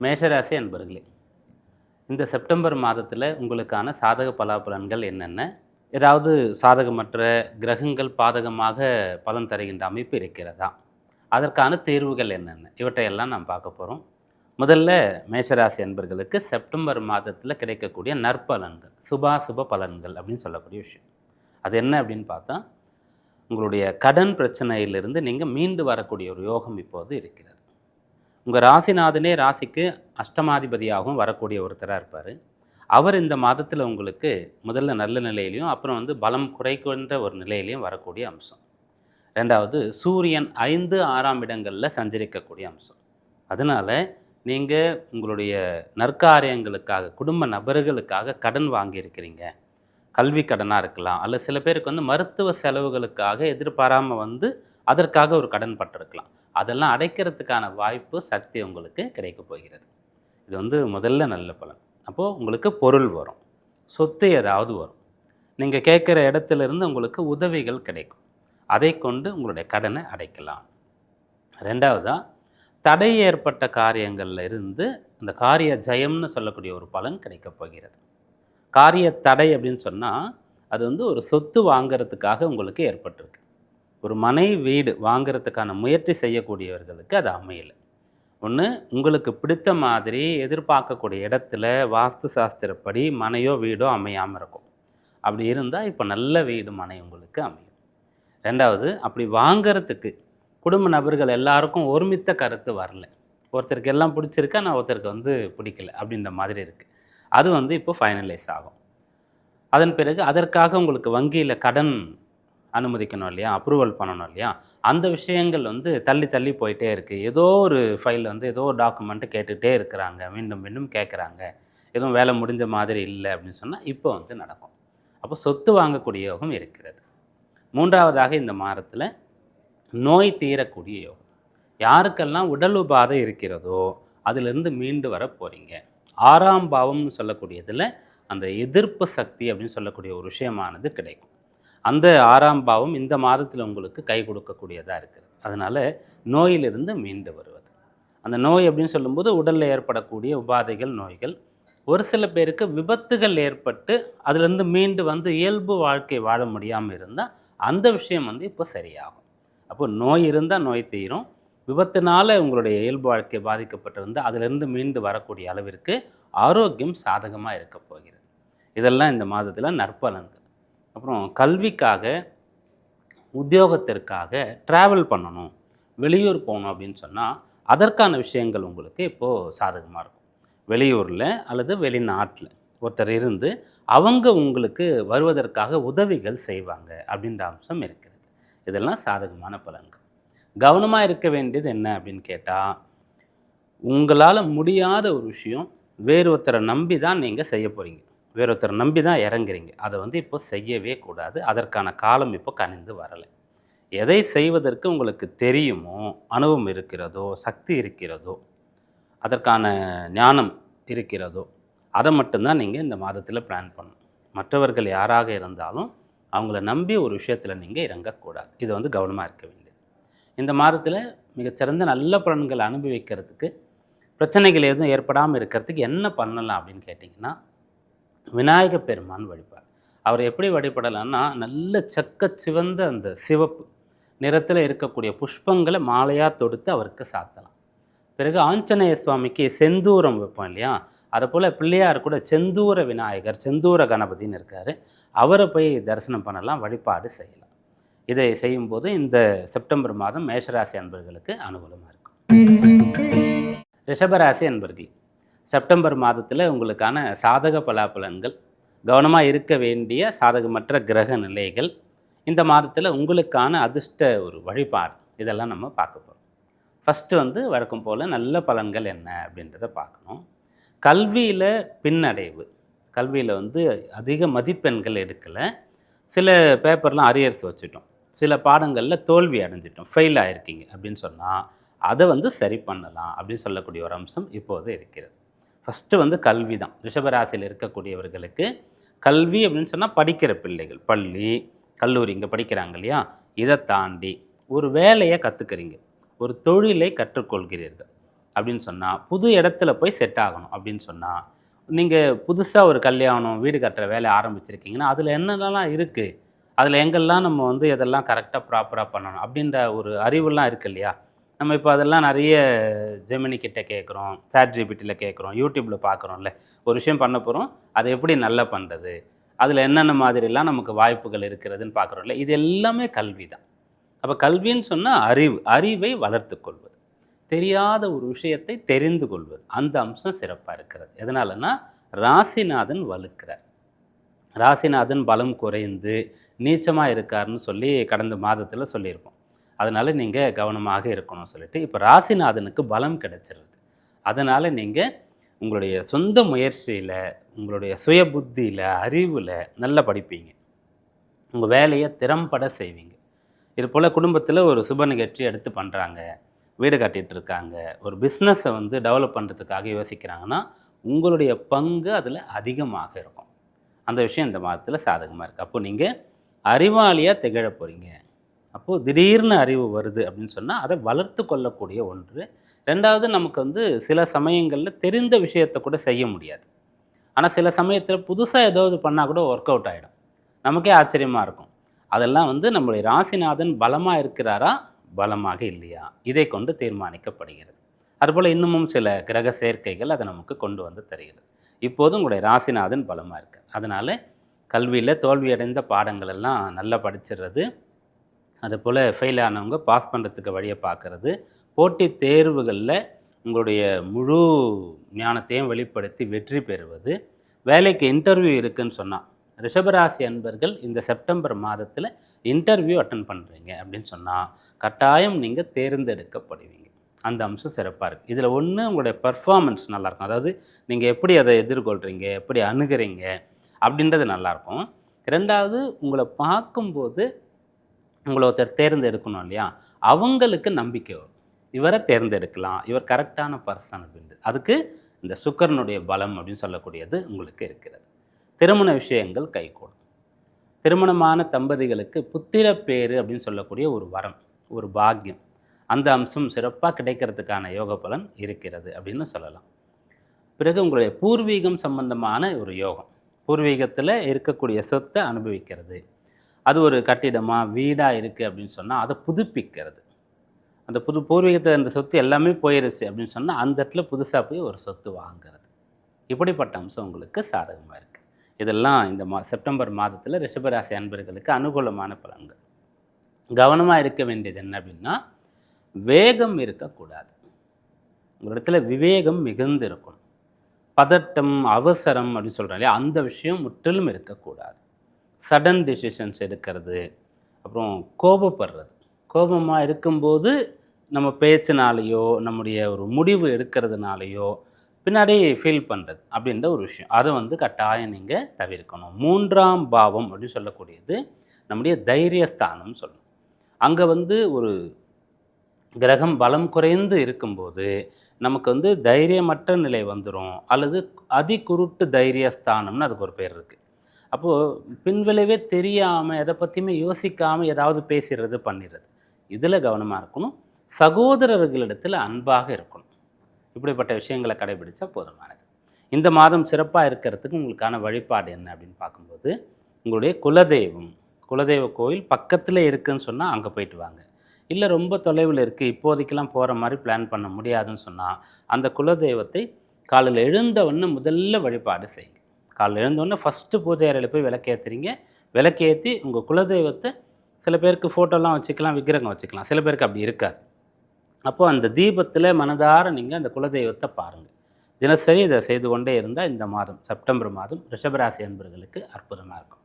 மேஷராசி அன்பர்களே, இந்த செப்டம்பர் மாதத்தில் உங்களுக்கான சாதக பலாபலன்கள் என்னென்ன? ஏதாவது சாதகமற்ற கிரகங்கள் பாதகமாக பலன் தருகின்ற அமைப்பு இருக்கிறதா? அதற்கான தேர்வுகள் என்னென்ன? இவற்றையெல்லாம் நாம் பார்க்க போகிறோம். முதல்ல மேஷராசி அன்பர்களுக்கு செப்டம்பர் மாதத்தில் கிடைக்கக்கூடிய நற்பலன்கள், சுபாசுப பலன்கள் அப்படின்னு சொல்லக்கூடிய விஷயம். அது என்ன அப்படின்னு பார்த்தா, உங்களுடைய கடன் பிரச்சனையிலிருந்து நீங்கள் மீண்டு வரக்கூடிய ஒரு யோகம் இப்போது இருக்கிறது. உங்கள் ராசிநாதனே ராசிக்கு அஷ்டமாதிபதியாகவும் வரக்கூடிய ஒருத்தராக இருப்பார். அவர் இந்த மாதத்தில் உங்களுக்கு முதல்ல நல்ல நிலையிலையும் அப்புறம் பலம் குறைக்கின்ற ஒரு நிலையிலையும் வரக்கூடிய அம்சம். ரெண்டாவது, சூரியன் 5, 6ஆம் இடங்களில் சஞ்சரிக்கக்கூடிய அம்சம். அதனால் நீங்கள் உங்களுடைய நற்காரியங்களுக்காக, குடும்ப நபர்களுக்காக கடன் வாங்கியிருக்கிறீங்க. கல்வி கடனாக இருக்கலாம், அல்லது சில பேருக்கு மருத்துவ செலவுகளுக்காக எதிர்பாராமல் அதற்காக ஒரு கடன் பட்டிருக்கலாம். அதெல்லாம் அடைக்கிறதுக்கான வாய்ப்பு, சக்தி உங்களுக்கு கிடைக்க போகிறது. இது முதல்ல நல்ல பலன். அப்போது உங்களுக்கு பொருள் வரும், சொத்து ஏதாவது வரும், நீங்கள் கேட்குற இடத்துலேருந்து உங்களுக்கு உதவிகள் கிடைக்கும். அதை கொண்டு உங்களுடைய கடனை அடைக்கலாம். ரெண்டாவதாக, தடை ஏற்பட்ட காரியங்களில் இருந்து அந்த காரிய ஜெயம்னு சொல்லக்கூடிய ஒரு பலன் கிடைக்க போகிறது. காரிய தடை அப்படின்னு சொன்னால், அது ஒரு சொத்து வாங்கிறதுக்காக உங்களுக்கு ஏற்பட்டிருக்கு. ஒரு மனை வீடு வாங்கிறதுக்கான முயற்சி செய்யக்கூடியவர்களுக்கு அது அமையலை. ஒன்று, உங்களுக்கு பிடித்த மாதிரி எதிர்பார்க்கக்கூடிய இடத்துல வாஸ்து சாஸ்திரப்படி மனையோ வீடோ அமையாமல் இருக்கும். அப்படி இருந்தால் இப்போ நல்ல வீடு மனை உங்களுக்கு அமையும். ரெண்டாவது, அப்படி வாங்கிறதுக்கு குடும்ப நபர்கள் எல்லாருக்கும் ஒருமித்த கருத்து வரல. ஒருத்தருக்கு எல்லாம் பிடிச்சிருக்கு, ஆனால் ஒருத்தருக்கு பிடிக்கல அப்படின்ற மாதிரி இருக்குது. அது இப்போ ஃபைனலைஸ் ஆகும். அதன் பிறகு அதற்காக உங்களுக்கு வங்கியில் கடன் அனுமதிக்கணும் இல்லையா, அப்ரூவல் பண்ணணும் இல்லையா, அந்த விஷயங்கள் தள்ளி தள்ளி போயிட்டே இருக்குது. ஏதோ ஒரு ஃபைல் ஏதோ ஒரு டாக்குமெண்ட்டு கேட்டுகிட்டே இருக்கிறாங்க, மீண்டும் மீண்டும் கேட்குறாங்க, எதுவும் வேலை முடிஞ்ச மாதிரி இல்லை அப்படின்னு சொன்னால் இப்போ நடக்கும். அப்போ சொத்து வாங்கக்கூடிய யோகம் இருக்கிறது. மூன்றாவதாக, இந்த மாதத்தில் நோய் தீரக்கூடிய யோகம். யாருக்கெல்லாம் உடல் உபாதை இருக்கிறதோ அதிலிருந்து மீண்டு வர போகிறீங்க. 6ஆம் பாவம்னு சொல்லக்கூடியதில் அந்த எதிர்ப்பு சக்தி அப்படின்னு சொல்லக்கூடிய ஒரு விஷயமானது கிடைக்கும். அந்த 6ஆம் பாவம் இந்த மாதத்தில் உங்களுக்கு கை கொடுக்கக்கூடியதாக இருக்குது. அதனால் நோயிலிருந்து மீண்டு வருவது. அந்த நோய் அப்படின்னு சொல்லும்போது உடலில் ஏற்படக்கூடிய உபாதைகள், நோய்கள். ஒரு சில பேருக்கு விபத்துகள் ஏற்பட்டு அதிலிருந்து மீண்டு இயல்பு வாழ்க்கை வாழ முடியாமல் இருந்தால் அந்த விஷயம் இப்போ சரியாகும். அப்போது நோய் இருந்தால் நோய் தீரும். விபத்தினால் உங்களுடைய இயல்பு வாழ்க்கை பாதிக்கப்பட்டிருந்தால் அதிலிருந்து மீண்டு வரக்கூடிய அளவிற்கு ஆரோக்கியம் சாதகமாக இருக்க போகிறது. இதெல்லாம் இந்த மாதத்தில் நற்பலன்கள். அப்புறம் கல்விக்காக, உத்தியோகத்திற்காக ட்ராவல் பண்ணணும், வெளியூர் போகணும் அப்படின்னு சொன்னால் அதற்கான விஷயங்கள் உங்களுக்கு இப்போது சாதகமாக இருக்கும். வெளியூரில் அல்லது வெளிநாட்டில் ஒருத்தர் இருந்து அவங்க உங்களுக்கு வருவதற்காக உதவிகள் செய்வாங்க அப்படின்ற அம்சம் இருக்கிறது. இதெல்லாம் சாதகமான பலன்கள். கவனமாக இருக்க வேண்டியது என்ன அப்படின்னு கேட்டால், உங்களால் முடியாத ஒரு விஷயம் வேறு ஒருத்தரை நம்பி தான் நீங்கள் செய்ய போகிறீங்க, வேறொருத்தரை நம்பி தான் இறங்குறீங்க. அதை இப்போ செய்யவே கூடாது. அதற்கான காலம் இப்போ கனிந்து வரலை. எதை செய்வதற்கு உங்களுக்கு தெரியுமோ, அனுபவம் இருக்கிறதோ, சக்தி இருக்கிறதோ, அதற்கான ஞானம் இருக்கிறதோ, அதை மட்டும்தான் நீங்கள் இந்த மாதத்தில் பிளான் பண்ணணும். மற்றவர்கள் யாராக இருந்தாலும் அவங்கள நம்பி ஒரு விஷயத்தில் நீங்கள் இறங்கக்கூடாது. இது கவனமாக இருக்க வேண்டியது. இந்த மாதத்தில் மிகச்சிறந்த நல்ல பலன்களை அனுபவிக்கிறதுக்கு, பிரச்சனைகள் எதுவும் ஏற்படாமல் இருக்கிறதுக்கு என்ன பண்ணலாம் அப்படின்னு கேட்டிங்கன்னா, விநாயக பெருமான் வழிபாடு. அவர் எப்படி வழிபடலான்னா, நல்ல சிவந்த அந்த சிவப்பு நிறத்தில் இருக்கக்கூடிய புஷ்பங்களை மாலையாக தொடுத்து அவருக்கு சாத்தலாம். பிறகு ஆஞ்சநேய சுவாமிக்கு செந்தூரம் வைப்போம் இல்லையா, அதை போல் பிள்ளையார் கூட செந்தூர விநாயகர், செந்தூர கணபதினு இருக்கார், அவரை போய் தரிசனம் பண்ணலாம், வழிபாடு செய்யலாம். இதை செய்யும்போது இந்த செப்டம்பர் மாதம் மேஷராசி அன்பர்களுக்கு அனுகூலமாக இருக்கும். ரிஷபராசி அன்பர்கள், செப்டம்பர் மாதத்தில் உங்களுக்கான சாதக பலாபலன்கள், கவனமாக இருக்க வேண்டிய சாதகமற்ற கிரக நிலைகள், இந்த மாதத்தில் உங்களுக்கான அதிர்ஷ்ட ஒரு வழிபாடு, இதெல்லாம் நம்ம பார்க்க போகிறோம். ஃபஸ்ட்டு வழக்கம் போல் நல்ல பலன்கள் என்ன அப்படின்றத பார்க்கணும். கல்வியில் பின்னடைவு, கல்வியில் அதிக மதிப்பெண்கள் எடுக்கலை, சில பேப்பர்லாம் அரியர்ஸ் வச்சுட்டோம், சில பாடங்களில் தோல்வி அடைஞ்சிட்டோம், ஃபெயில் ஆகிருக்கீங்க அப்படின்னு சொன்னால் அதை சரி பண்ணலாம் அப்படின்னு சொல்லக்கூடிய ஒரு அம்சம் இப்போது இருக்கிறது. ஃபஸ்ட்டு கல்வி தான். ரிஷபராசியில் இருக்கக்கூடியவர்களுக்கு கல்வி அப்படின்னு சொன்னால் படிக்கிற பிள்ளைகள், பள்ளி கல்லூரி இங்கே படிக்கிறாங்க இல்லையா, இதை தாண்டி ஒரு வேலையை கற்றுக்கிறீங்க, ஒரு தொழிலை கற்றுக்கொள்கிறீர்கள். அப்படின்னு சொன்னால், புது இடத்துல போய் செட் ஆகணும் அப்படின்னு சொன்னால், நீங்கள் புதுசாக ஒரு கல்யாணம், வீடு கட்டுற வேலையை ஆரம்பிச்சிருக்கீங்கன்னா, அதில் என்னென்னலாம் இருக்குது, அதில் எங்கெல்லாம் நம்ம வந்து எதெல்லாம் கரெக்டாக ப்ராப்பராக பண்ணணும் அப்படின்ற ஒரு அறிவுலாம் இருக்குது இல்லையா? நம்ம இப்போ அதெல்லாம் நிறைய ஜெமினி கிட்ட கேட்குறோம், சாட் ஜிபிடியில் கேட்குறோம், யூடியூப்பில் பார்க்குறோம்ல. ஒரு விஷயம் பண்ண போகிறோம், அதை எப்படி நல்லா பண்ணுறது, அதில் என்னென்ன மாதிரிலாம் நமக்கு வாய்ப்புகள் இருக்கிறதுன்னு பார்க்குறோம்ல. இது எல்லாமே கல்வி தான். அப்போ கல்வின்னு சொன்னால் அறிவை வளர்த்து கொள்வது, தெரியாத ஒரு விஷயத்தை தெரிந்து கொள்வது, அந்த அம்சம் சிறப்பாக இருக்கிறது. எதனாலன்னா ராசிநாதன் வலுக்கிறார். ராசிநாதன் பலம் குறைந்து நீச்சமாக இருக்காருன்னு சொல்லி கடந்த மாதத்தில் சொல்லியிருப்போம். அதனால் நீங்கள் கவனமாக இருக்கணும்னு சொல்லிட்டு, இப்போ ராசிநாதனுக்கு பலம் கிடைச்சிருது. அதனால் நீங்கள் உங்களுடைய சொந்த முயற்சியில், உங்களுடைய சுய புத்தியில், அறிவில் நல்லா படிப்பீங்க. உங்கள் வேலையை திறம்பட செய்வீங்க. இது போல் குடும்பத்தில் ஒரு சுப நிகழ்ச்சி எடுத்து பண்ணுறாங்க, வீடு கட்டிகிட்டு இருக்காங்க, ஒரு பிஸ்னஸை வந்து டெவலப் பண்ணுறதுக்காக யோசிக்கிறாங்கன்னா, உங்களுடைய பங்கு அதில் அதிகமாக இருக்கும். அந்த விஷயம் இந்த மாதத்தில் சாதகமாக இருக்குது. அப்போ நீங்கள் அறிவாளியாக திகழ போகிறீங்க. அப்போது திடீர்னு அறிவு வருது அப்படின்னு சொன்னால், அதை வளர்த்து கொள்ளக்கூடிய ஒன்று. 2வது, நமக்கு வந்து சில சமயங்களில் தெரிந்த விஷயத்தை கூட செய்ய முடியாது. ஆனால் சில சமயத்தில் புதுசாக ஏதாவது பண்ணால் கூட ஒர்க் அவுட் ஆகிடும். நமக்கே ஆச்சரியமாக இருக்கும். அதெல்லாம் வந்து நம்முடைய ராசிநாதன் பலமாக இருக்கிறாரா, பலமாக இல்லையா, இதை கொண்டு தீர்மானிக்கப்படுகிறது. அதுபோல் இன்னமும் சில கிரக சேர்க்கைகள் அதை நமக்கு கொண்டு வந்து தருகிறது. இப்போது உங்களுடைய ராசிநாதன் பலமாக இருக்குது. அதனால் கல்வியில் தோல்வியடைந்த பாடங்கள் எல்லாம் நல்லா படிச்சிடுறது, அதுபோல் ஃபெயில் ஆனவங்க பாஸ் பண்ணுறதுக்கு வழியை பார்க்குறது, போட்டித் தேர்வுகளில் உங்களுடைய முழு ஞானத்தையும் வெளிப்படுத்தி வெற்றி பெறுவது, வேலைக்கு இன்டர்வியூ இருக்குதுன்னு சொன்னால், ரிஷபராசி அன்பர்கள் இந்த செப்டம்பர் மாதத்தில் இன்டர்வியூ அட்டன் பண்ணுறீங்க அப்படின்னு சொன்னால், கட்டாயம் நீங்கள் தேர்ந்தெடுக்கப்படுவீங்க. அந்த அம்சம் சிறப்பாக இருக்குது. இதில் ஒன்று, உங்களுடைய பர்ஃபார்மன்ஸ் நல்லாயிருக்கும். அதாவது நீங்கள் எப்படி அதை எதிர்கொள்கிறீங்க, எப்படி அணுகிறீங்க அப்படின்றது நல்லாயிருக்கும். 2வது, உங்களை பார்க்கும்போது உங்களை ஒருத்தர் தேர்ந்தெடுக்கணும் இல்லையா, அவங்களுக்கு நம்பிக்கை வரும். இவரை தேர்ந்தெடுக்கலாம், இவர் கரெக்டான பர்சன் அப்படின்ட்டு. அதுக்கு இந்த சுக்கிரனுடைய பலம் அப்படின்னு சொல்லக்கூடியது உங்களுக்கு இருக்கிறது. திருமண விஷயங்கள் கைகூடும். திருமணமான தம்பதிகளுக்கு புத்திர பேறு அப்படின்னு சொல்லக்கூடிய ஒரு வரம், ஒரு பாக்கியம், அந்த அம்சம் சிறப்பாக கிடைக்கிறதுக்கான யோக பலன் இருக்கிறது அப்படின்னு சொல்லலாம். பிறகு உங்களுடைய பூர்வீகம் சம்பந்தமான ஒரு யோகம், பூர்வீகத்தில் இருக்கக்கூடிய சொத்தை அனுபவிக்கிறது. அது ஒரு கட்டிடமாக வீடாக இருக்குது அப்படின்னு சொன்னால் அதை புதுப்பிக்கிறது. அந்த பூர்வீகத்தில் இருந்த சொத்து எல்லாமே போயிருச்சு அப்படின்னு சொன்னால் அந்த இடத்துல புதுசாக போய் ஒரு சொத்து வாங்கிறது. இப்படிப்பட்ட அம்சம் உங்களுக்கு சாதகமாக இருக்குது. இதெல்லாம் இந்த செப்டம்பர் மாதத்தில் ரிஷபராசி அன்பர்களுக்கு அனுகூலமான பலன்கள். கவனமாக இருக்க வேண்டியது என்ன அப்படின்னா, வேகம் இருக்கக்கூடாது. உங்களிடத்தில் விவேகம் மிகுந்து இருக்கணும். பதட்டம், அவசரம் அப்படின்னு சொல்கிறோம் இல்லையா, அந்த விஷயம் முற்றிலும் இருக்கக்கூடாது. சடன் டிசிஷன்ஸ் எடுக்கிறது, அப்புறம் கோபப்படுறது, கோபமாக இருக்கும்போது நம்ம பேச்சினாலேயோ நம்முடைய ஒரு முடிவு எடுக்கிறதுனாலையோ பின்னாடி ஃபீல் பண்ணுறது அப்படின்ற ஒரு விஷயம், அதை வந்து கட்டாயம் நீங்கள் தவிர்க்கணும். 3ஆம் பாவம் அப்படின்னு சொல்லக்கூடியது நம்முடைய தைரியஸ்தானம்னு சொல்லணும். அங்கே வந்து ஒரு கிரகம் பலம் குறைந்து இருக்கும்போது நமக்கு வந்து தைரியமற்ற நிலை வந்துடும், அல்லது அதிகுருட்டு தைரியஸ்தானம்னு அதுக்கு ஒரு பேர் இருக்குது. அப்போது பின்விளைவே தெரியாமல் எதை பற்றியுமே யோசிக்காமல் ஏதாவது பேசிடுறது, பண்ணிடுறது. இதில் கவனமாக இருக்கணும். சகோதரர்களிடத்தில் அன்பாக இருக்கணும். இப்படிப்பட்ட விஷயங்களை கடைபிடிச்சா போதுமானது. இந்த மாதம் சிறப்பாக இருக்கிறதுக்கு உங்களுக்கான வழிபாடு என்ன அப்படின்னு பார்க்கும்போது, உங்களுடைய குலதெய்வ கோயில் பக்கத்தில் இருக்குதுன்னு சொன்னால் அங்கே போயிட்டு வாங்க. இல்லை ரொம்ப தொலைவில் இருக்குது, இப்போதைக்கெல்லாம் போகிற மாதிரி பிளான் பண்ண முடியாதுன்னு சொன்னால், அந்த குலதெய்வத்தை காலையில் எழுந்தவொன்னே முதல்ல வழிபாடு செய்யுங்க. காலையில் எழுந்தோடனே ஃபஸ்ட்டு பூஜை அறையில் போய் விளக்கேற்றுறீங்க. விளக்கேற்றி உங்கள் குலதெய்வத்தை, சில பேருக்கு ஃபோட்டோலாம் வச்சுக்கலாம், விக்கிரகம் வச்சுக்கலாம், சில பேருக்கு அப்படி இருக்காது. அப்போது அந்த தீபத்தில் மனதார நீங்கள் அந்த குலதெய்வத்தை பாருங்கள். தினசரி இதை செய்து கொண்டே இருந்தால் இந்த மாதம், செப்டம்பர் மாதம் ரிஷபராசி அன்பர்களுக்கு அற்புதமாக இருக்கும்.